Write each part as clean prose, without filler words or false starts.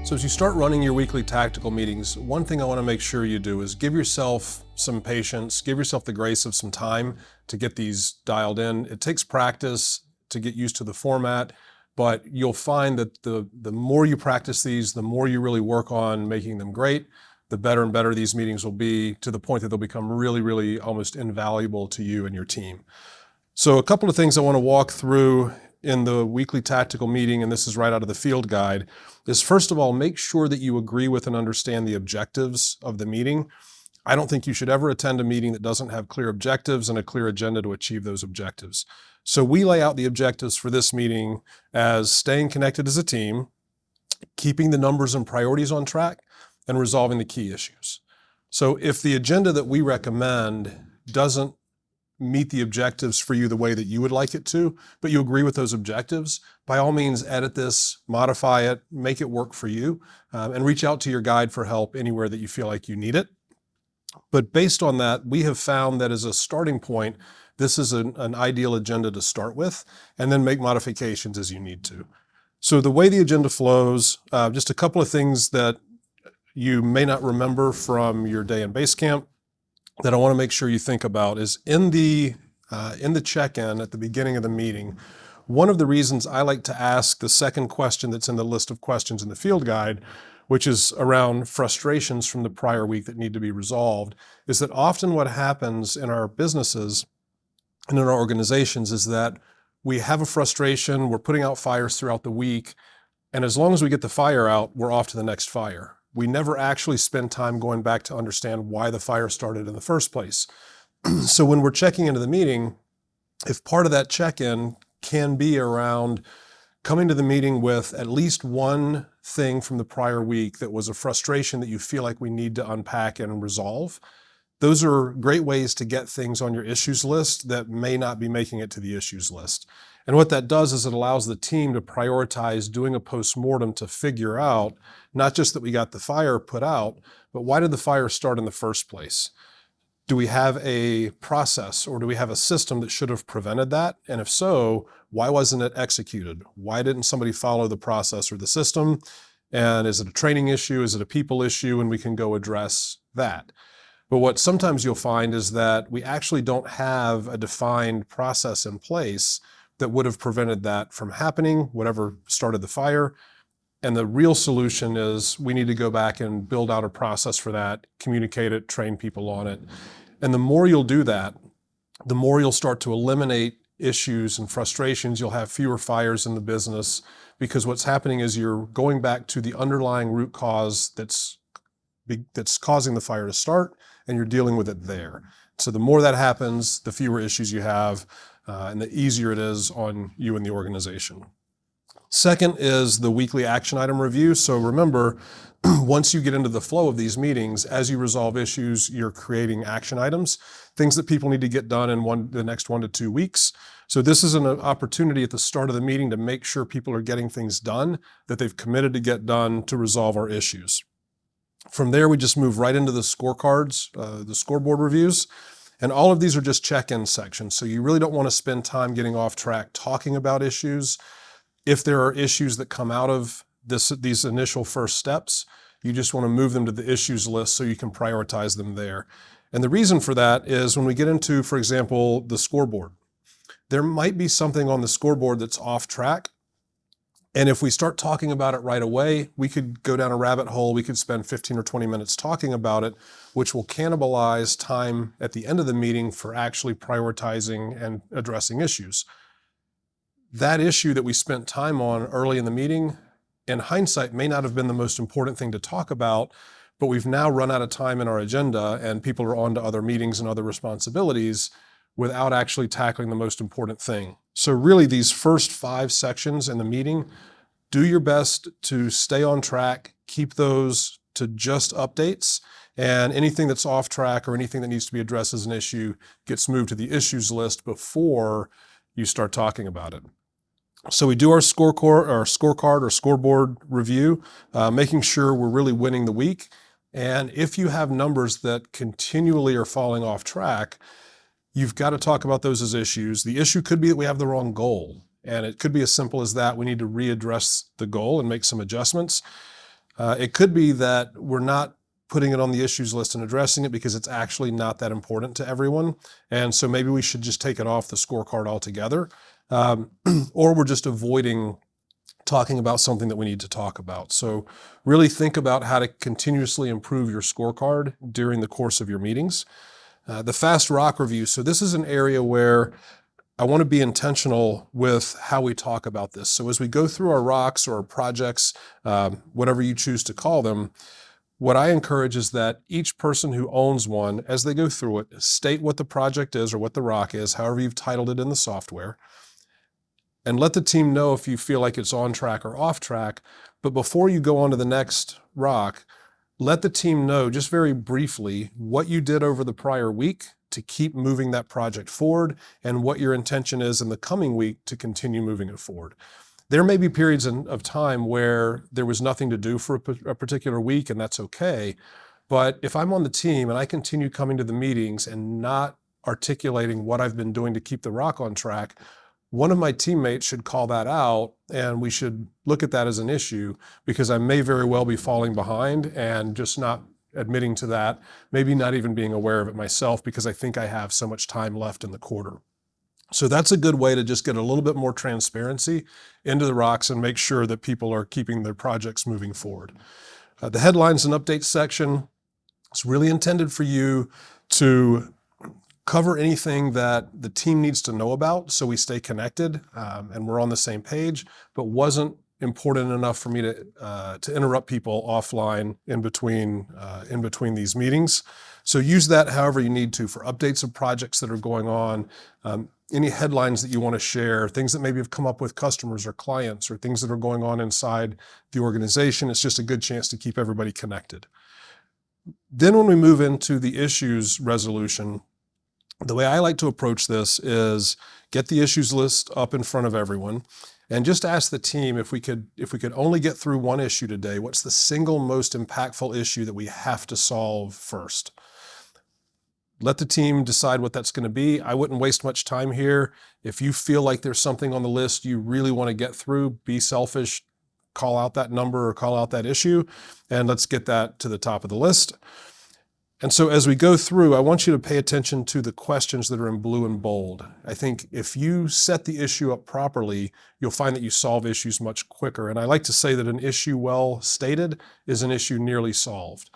So as you start running your weekly tactical meetings, one thing I want to make sure you do is give yourself some patience, give yourself the grace of some time to get these dialed in. It takes practice to get used to the format, but you'll find that the more you practice these, the more you really work on making them great, the better and better these meetings will be, to the point that they'll become really, really almost invaluable to you and your team. So a couple of things I want to walk through in the weekly tactical meeting, and this is right out of the field guide, is first of all, make sure that you agree with and understand the objectives of the meeting. I don't think you should ever attend a meeting that doesn't have clear objectives and a clear agenda to achieve those objectives. So we lay out the objectives for this meeting as staying connected as a team, keeping the numbers and priorities on track, and resolving the key issues. So if the agenda that we recommend doesn't meet the objectives for you the way that you would like it to, but you agree with those objectives, by all means, edit this, modify it, make it work for you, and reach out to your guide for help anywhere that you feel like you need it. But based on that, we have found that as a starting point, this is an ideal agenda to start with, and then make modifications as you need to. So the way the agenda flows, just a couple of things that you may not remember from your day in base camp that I want to make sure you think about is in the check-in at the beginning of the meeting, one of the reasons I like to ask the second question that's in the list of questions in the field guide, which is around frustrations from the prior week that need to be resolved, is that often what happens in our businesses and in our organizations is that we have a frustration, we're putting out fires throughout the week, and as long as we get the fire out, we're off to the next fire. We never actually spend time going back to understand why the fire started in the first place. So when we're checking into the meeting, if part of that check-in can be around coming to the meeting with at least one thing from the prior week that was a frustration that you feel like we need to unpack and resolve, those are great ways to get things on your issues list that may not be making it to the issues list. And what that does is it allows the team to prioritize doing a postmortem to figure out, not just that we got the fire put out, but why did the fire start in the first place? Do we have a process or do we have a system that should have prevented that? And if so, why wasn't it executed? Why didn't somebody follow the process or the system? And is it a training issue? Is it a people issue? And we can go address that. But what sometimes you'll find is that we actually don't have a defined process in place that would have prevented that from happening, whatever started the fire. And the real solution is we need to go back and build out a process for that, communicate it, train people on it. And the more you'll do that, the more you'll start to eliminate issues and frustrations. You'll have fewer fires in the business because what's happening is you're going back to the underlying root cause that's causing the fire to start, and you're dealing with it there. So the more that happens, the fewer issues you have, and the easier it is on you and the organization. Second is the weekly action item review. So remember, once you get into the flow of these meetings, as you resolve issues, you're creating action items, things that people need to get done in the next 1 to 2 weeks. So this is an opportunity at the start of the meeting to make sure people are getting things done that they've committed to get done to resolve our issues. From there, we just move right into the scorecards, the scoreboard reviews. And all of these are just check-in sections. So you really don't want to spend time getting off track talking about issues. If there are issues that come out of these initial first steps, you just want to move them to the issues list so you can prioritize them there. And the reason for that is when we get into, for example, the scoreboard, there might be something on the scoreboard that's off track. And if we start talking about it right away, we could go down a rabbit hole. We could spend 15 or 20 minutes talking about it, which will cannibalize time at the end of the meeting for actually prioritizing and addressing issues. That issue that we spent time on early in the meeting, in hindsight, may not have been the most important thing to talk about, but we've now run out of time in our agenda and people are on to other meetings and other responsibilities without actually tackling the most important thing. So really these first 5 sections in the meeting, do your best to stay on track, keep those to just updates, and anything that's off track or anything that needs to be addressed as an issue gets moved to the issues list before you start talking about it. So we do our scorecard or scoreboard review, making sure we're really winning the week. And if you have numbers that continually are falling off track, you've got to talk about those as issues. The issue could be that we have the wrong goal. And it could be as simple as that. We need to readdress the goal and make some adjustments. It could be that we're not putting it on the issues list and addressing it because it's actually not that important to everyone. And so maybe we should just take it off the scorecard altogether. Or we're just avoiding talking about something that we need to talk about. So really think about how to continuously improve your scorecard during the course of your meetings. The fast rock review. So this is an area where I want to be intentional with how we talk about this. So as we go through our rocks or our projects, whatever you choose to call them, what I encourage is that each person who owns one, as they go through it, state what the project is or what the rock is, however you've titled it in the software, and let the team know if you feel like it's on track or off track. But before you go on to the next rock, let the team know just very briefly what you did over the prior week to keep moving that project forward and what your intention is in the coming week to continue moving it forward. There may be periods of time where there was nothing to do for a particular week, and that's okay. But if I'm on the team and I continue coming to the meetings and not articulating what I've been doing to keep the rock on track, one of my teammates should call that out, and we should look at that as an issue, because I may very well be falling behind and just not admitting to that, maybe not even being aware of it myself because I think I have so much time left in the quarter. So that's a good way to just get a little bit more transparency into the rocks and make sure that people are keeping their projects moving forward. The headlines and updates section is really intended for you to cover anything that the team needs to know about so we stay connected and we're on the same page, but wasn't important enough for me to interrupt people offline in between these meetings. So use that however you need to for updates of projects that are going on, any headlines that you want to share, things that maybe have come up with customers or clients or things that are going on inside the organization. It's just a good chance to keep everybody connected. Then when we move into the issues resolution, the way I like to approach this is get the issues list up in front of everyone and just ask the team if we could only get through one issue today, what's the single most impactful issue that we have to solve first? Let the team decide what that's going to be. I wouldn't waste much time here. If you feel like there's something on the list you really want to get through, be selfish, call out that number or call out that issue, and let's get that to the top of the list. And so as we go through, I want you to pay attention to the questions that are in blue and bold. I think if you set the issue up properly, you'll find that you solve issues much quicker. And I like to say that an issue well stated is an issue nearly solved.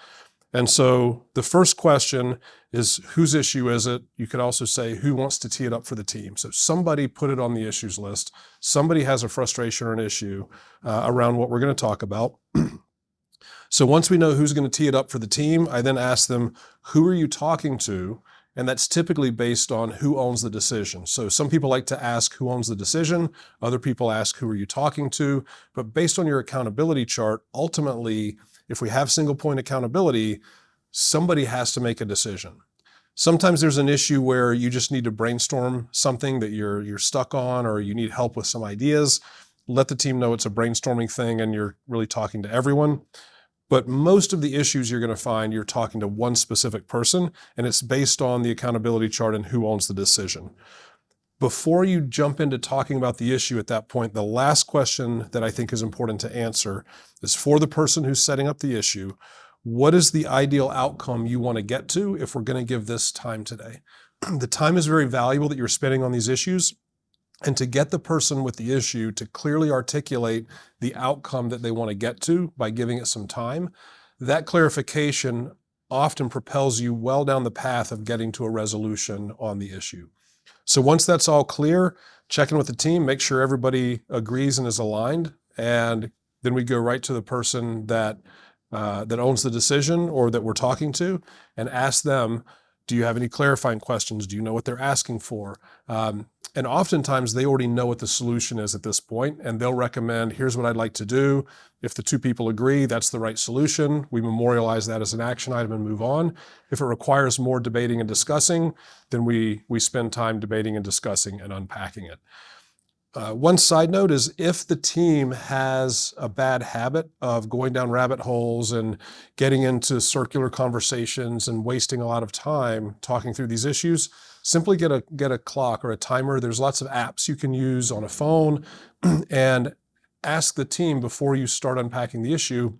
And so the first question is, whose issue is it? You could also say, who wants to tee it up for the team? So somebody put it on the issues list. Somebody has a frustration or an issue around what we're going to talk about. So once we know who's going to tee it up for the team, I then ask them, who are you talking to? And that's typically based on who owns the decision. So some people like to ask who owns the decision. Other people ask, who are you talking to? But based on your accountability chart, ultimately, if we have single point accountability, somebody has to make a decision. Sometimes there's an issue where you just need to brainstorm something that you're stuck on, or you need help with some ideas. Let the team know it's a brainstorming thing and you're really talking to everyone. But most of the issues you're going to find, you're talking to one specific person, and it's based on the accountability chart and who owns the decision. Before you jump into talking about the issue at that point, the last question that I think is important to answer is for the person who's setting up the issue. What is the ideal outcome you want to get to if we're going to give this time today? The time is very valuable that you're spending on these issues. And to get the person with the issue to clearly articulate the outcome that they want to get to by giving it some time, that clarification often propels you well down the path of getting to a resolution on the issue. So once that's all clear, check in with the team, make sure everybody agrees and is aligned, and then we go right to the person that owns the decision or that we're talking to and ask them, do you have any clarifying questions? Do you know what they're asking for? And oftentimes they already know what the solution is at this point, and they'll recommend, here's what I'd like to do. If the two people agree, that's the right solution. We memorialize that as an action item and move on. If it requires more debating and discussing, then we spend time debating and discussing and unpacking it. One side note is if the team has a bad habit of going down rabbit holes and getting into circular conversations and wasting a lot of time talking through these issues, simply get a clock or a timer. There's lots of apps you can use on a phone, and ask the team before you start unpacking the issue,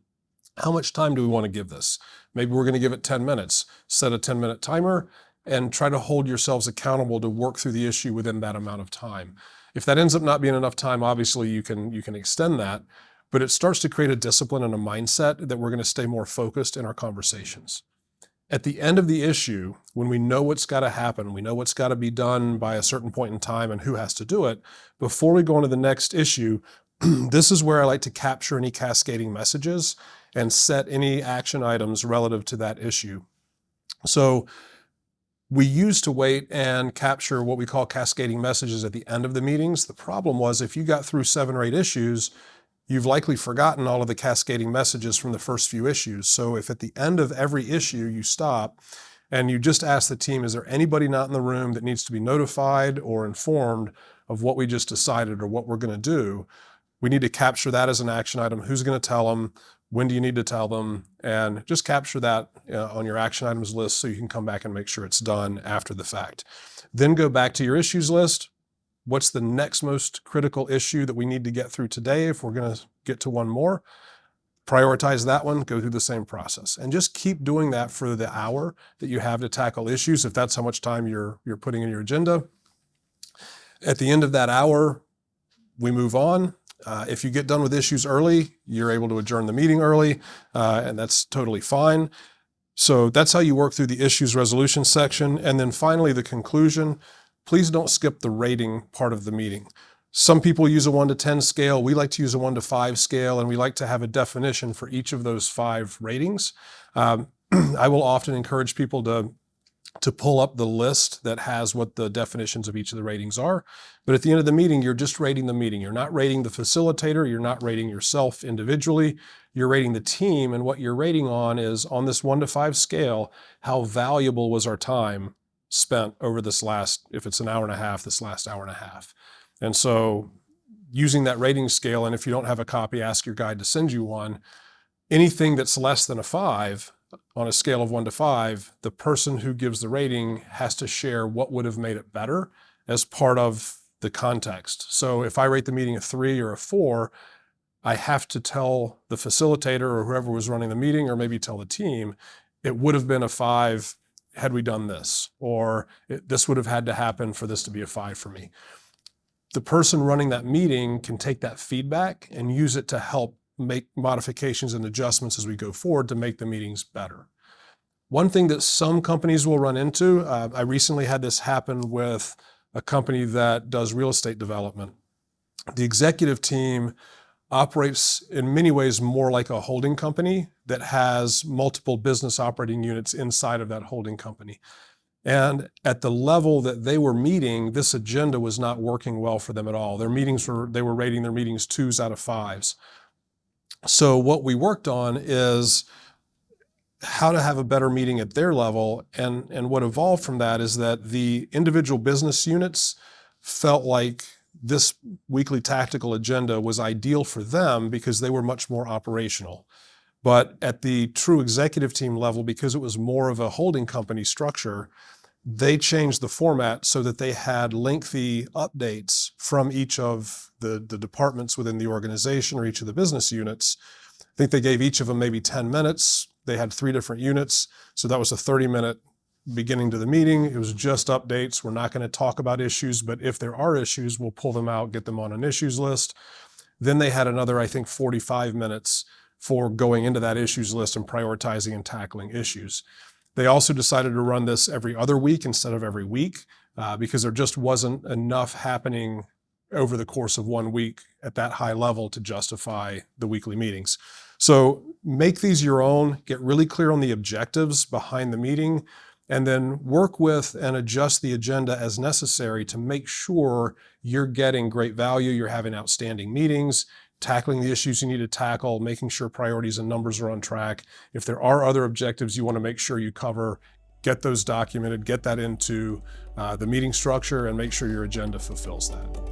How much time do we want to give this? Maybe we're going to give it 10 minutes. Set a 10-minute timer and try to hold yourselves accountable to work through the issue within that amount of time. If that ends up not being enough time, obviously you can extend that, but it starts to create a discipline and a mindset that we're going to stay more focused in our conversations. At the end of the issue, when we know what's got to happen, we know what's got to be done by a certain point in time and who has to do it, before we go on to the next issue, this is where I like to capture any cascading messages and set any action items relative to that issue. So we used to wait and capture what we call cascading messages at the end of the meetings. The problem was if you got through 7 or 8 issues, you've likely forgotten all of the cascading messages from the first few issues. So if at the end of every issue you stop and you just ask the team, is there anybody not in the room that needs to be notified or informed of what we just decided or what we're going to do? We need to capture that as an action item. Who's going to tell them? When do you need to tell them? And just capture that on your action items list so you can come back and make sure it's done after the fact. Then go back to your issues list. What's the next most critical issue that we need to get through today if we're going to get to one more? Prioritize that one, go through the same process. And just keep doing that for the hour that you have to tackle issues, if that's how much time you're putting in your agenda. At the end of that hour, we move on. If you get done with issues early, you're able to adjourn the meeting early, and that's totally fine. So that's how you work through the issues resolution section. And then finally, the conclusion. Please don't skip the rating part of the meeting. Some people use a 1 to 10 scale. We like to use a 1 to 5 scale, and we like to have a definition for each of those 5 ratings. I will often encourage people to pull up the list that has what the definitions of each of the ratings are. But at the end of the meeting, you're just rating the meeting. You're not rating the facilitator. You're not rating yourself individually. You're rating the team. And what you're rating on is, on this 1 to 5 scale, how valuable was our time spent over this last, if it's an hour and a half, this last hour and a half. And so using that rating scale, and if you don't have a copy, ask your guide to send you one. Anything that's less than a 5, on a scale of 1 to 5, the person who gives the rating has to share what would have made it better as part of the context. So if I rate the meeting a 3 or a 4, I have to tell the facilitator or whoever was running the meeting, or maybe tell the team, it would have been a 5 had we done this, or this would have had to happen for this to be a 5 for me. The person running that meeting can take that feedback and use it to help make modifications and adjustments as we go forward to make the meetings better. One thing that some companies will run into, I recently had this happen with a company that does real estate development. The executive team operates in many ways more like a holding company that has multiple business operating units inside of that holding company. And at the level that they were meeting, this agenda was not working well for them at all. They were rating their meetings 2s out of 5s. So what we worked on is how to have a better meeting at their level. And what evolved from that is that the individual business units felt like this weekly tactical agenda was ideal for them because they were much more operational. But at the true executive team level, because it was more of a holding company structure, they changed the format so that they had lengthy updates from each of the departments within the organization or each of the business units. I think they gave each of them maybe 10 minutes. They had 3 different units. So that was a 30-minute beginning to the meeting. It was just updates. We're not going to talk about issues, but if there are issues, we'll pull them out, get them on an issues list. Then they had another, I think, 45 minutes for going into that issues list and prioritizing and tackling issues. They also decided to run this every other week instead of every week because there just wasn't enough happening over the course of 1 week at that high level to justify the weekly meetings. So make these your own, get really clear on the objectives behind the meeting, and then work with and adjust the agenda as necessary to make sure you're getting great value, you're having outstanding meetings, tackling the issues you need to tackle, making sure priorities and numbers are on track. If there are other objectives you want to make sure you cover, get those documented, get that into the meeting structure, and make sure your agenda fulfills that.